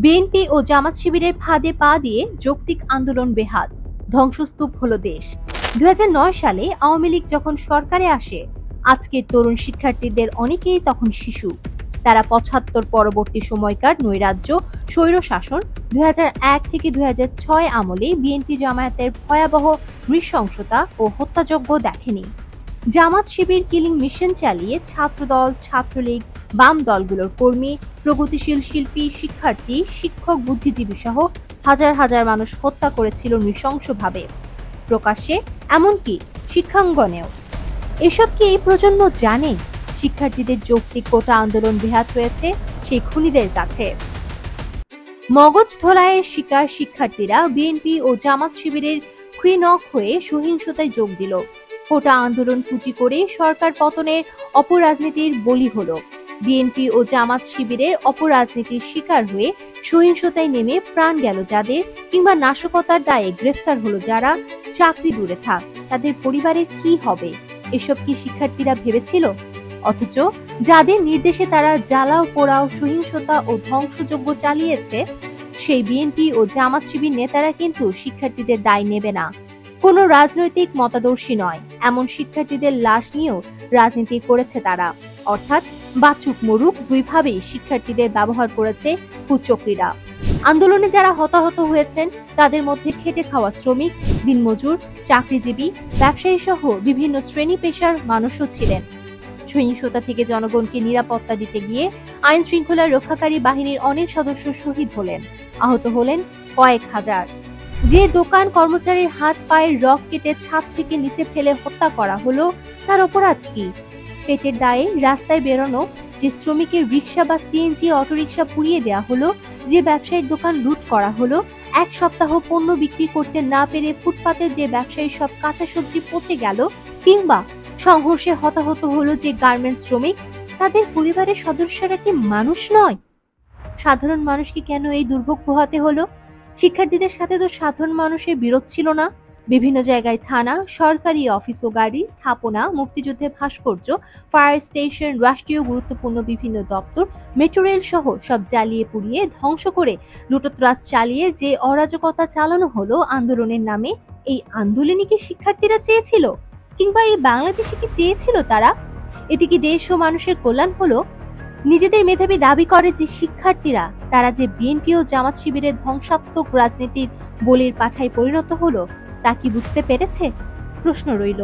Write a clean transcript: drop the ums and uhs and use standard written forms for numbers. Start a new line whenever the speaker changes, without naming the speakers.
BNP ও জামাত শিবিরের ফাঁদে পা দিয়ে যৌক্তিক আন্দোলন বেহাত, ধ্বংসস্তূপ হলো দেশ। ২০০৯ সালে আওয়ামী লীগ যখন সরকারে আসে, আজকের তরুণ শিক্ষার্থীদের অনেকেই তখন শিশু। তারা ৭৫ পরবর্তী সময়কার নৈরাজ্য, স্বৈরশাসন, ২০০১ থেকে ২০০৬ আমলে বিএনপি জামায়াতের ভয়াবহ নৃশংসতা ও হত্যাযজ্ঞ দেখেনি। জামাত শিবির কিলিং মিশন চালিয়ে ছাত্রদল, ছাত্রলীগ, বাম দলগুলোর কর্মী, প্রগতিশীল শিল্পী, শিক্ষার্থী, শিক্ষক, বুদ্ধিজীবী সহ হাজার হাজার মানুষ হত্যা করেছিল নৃশংসভাবে, প্রকাশ্যে, এমনকি শিক্ষাঙ্গনেও। এসব কি এই প্রজন্ম জানে? শিক্ষার্থীদের যৌক্তিক কোটা আন্দোলন বেহাত হয়েছে সেই খুনিদের কাছে। মগজ ধোলাইয়ের শিকার শিক্ষার্থীরা বিএনপি ও জামাত শিবিরের ক্রিনক হয়ে সহিংসতায় যোগ দিল। কোটা আন্দোলন পুঁজি করে সরকার পতনের অপরাজনীতির বলি হলো। বিএনপি ও জামাত শিবিরের অপরাজনীতির শিকার হয়ে সহিংসতায় নেমে প্রাণ গেল যাদের, কিংবা নাশকতার দায়ে গ্রেফতার হলো যারা, চাকরি দূরে থাক, তাদের পরিবারের কি হবে? এসব কি শিক্ষার্থীরা ভেবেছিল? অথচ যাদের নির্দেশে তারা জ্বালাও পোড়াও, সহিংসতা ও ধ্বংসযজ্ঞ চালিয়েছে, সেই বিএনপি ও জামাত শিবির নেতারা কিন্তু শিক্ষার্থীদের দায় নেবে না। কোনো রাজনৈতিক মতাদর্শী নয়, এমন শিক্ষার্থীদের লাশ নিয়েও রাজনীতি করেছে তারা। অর্থাৎ বাচুক মরুক দুইভাবেই শিক্ষার্থীদের ব্যবহার করেছে কুচক্রীরা। আন্দোলনে যারা হতাহত হয়েছেন তাদের মধ্যে খেটে খাওয়া শ্রমিক, দিনমজুর, চাকরিজীবী, ব্যবসায়ী সহ বিভিন্ন শ্রেণী পেশার মানুষও ছিলেন। সহিংসতা থেকে জনগণকে নিরাপত্তা দিতে গিয়ে আইন শৃঙ্খলা রক্ষাকারী বাহিনীর অনেক সদস্য শহীদ হলেন, আহত হলেন কয়েক হাজার। যে দোকান কর্মচারীর হাত পায়ের রক কেটে ছাদ থেকে নিচে ফেলে হত্যা করা হলো, তার অপরাধ কি? পেটের দায়ে রাস্তায় বেরোনো, যে শ্রমিকের রিক্সা বা সিএনজি অটোরিক্সা পুড়িয়ে দেওয়া হলো, যে ব্যবসায়ীর দোকান লুট করা হলো, এক সপ্তাহ পণ্য বিক্রি করতে না পেরে ফুটপাতে যে ব্যবসায়ীর সব কাঁচা সবজি পচে গেল, কিংবা সংঘর্ষে হতাহত হলো যে গার্মেন্টস শ্রমিক, তাদের পরিবারের সদস্যরা কি মানুষ নয়? সাধারণ মানুষকে কেন এই দুর্ভোগ পোহাতে হলো? শিক্ষার্থীদের সাথে তো সাধারণ মানুষের বিরোধ ছিল না। বিভিন্ন জায়গায় থানা, সরকারি অফিস ও গাড়ি, স্থাপনা, মুক্তিযুদ্ধের ভাস্কর্য, ফায়ার স্টেশন, রাষ্ট্রীয় গুরুত্বপূর্ণ বিভিন্ন দপ্তর, মেট্রো রেল সহ সব জ্বালিয়ে পুড়িয়ে ধ্বংস করে লুটতরাজ চালিয়ে যে অরাজকতা চালানো হলো আন্দোলনের নামে, এই আন্দোলনই কি শিক্ষার্থীরা চেয়েছিল? কিংবা এই বাংলাদেশে কি চেয়েছিল তারা? এতে কি দেশ ও মানুষের কল্যাণ হলো? নিজেদের মেধাবী দাবি করে যে শিক্ষার্থীরা, তারা যে বিএনপি ও জামাত শিবিরের ধ্বংসাত্মক রাজনীতির বলির পাঠায় পরিণত হলো, তা কি বুঝতে পেরেছে? প্রশ্ন রইল।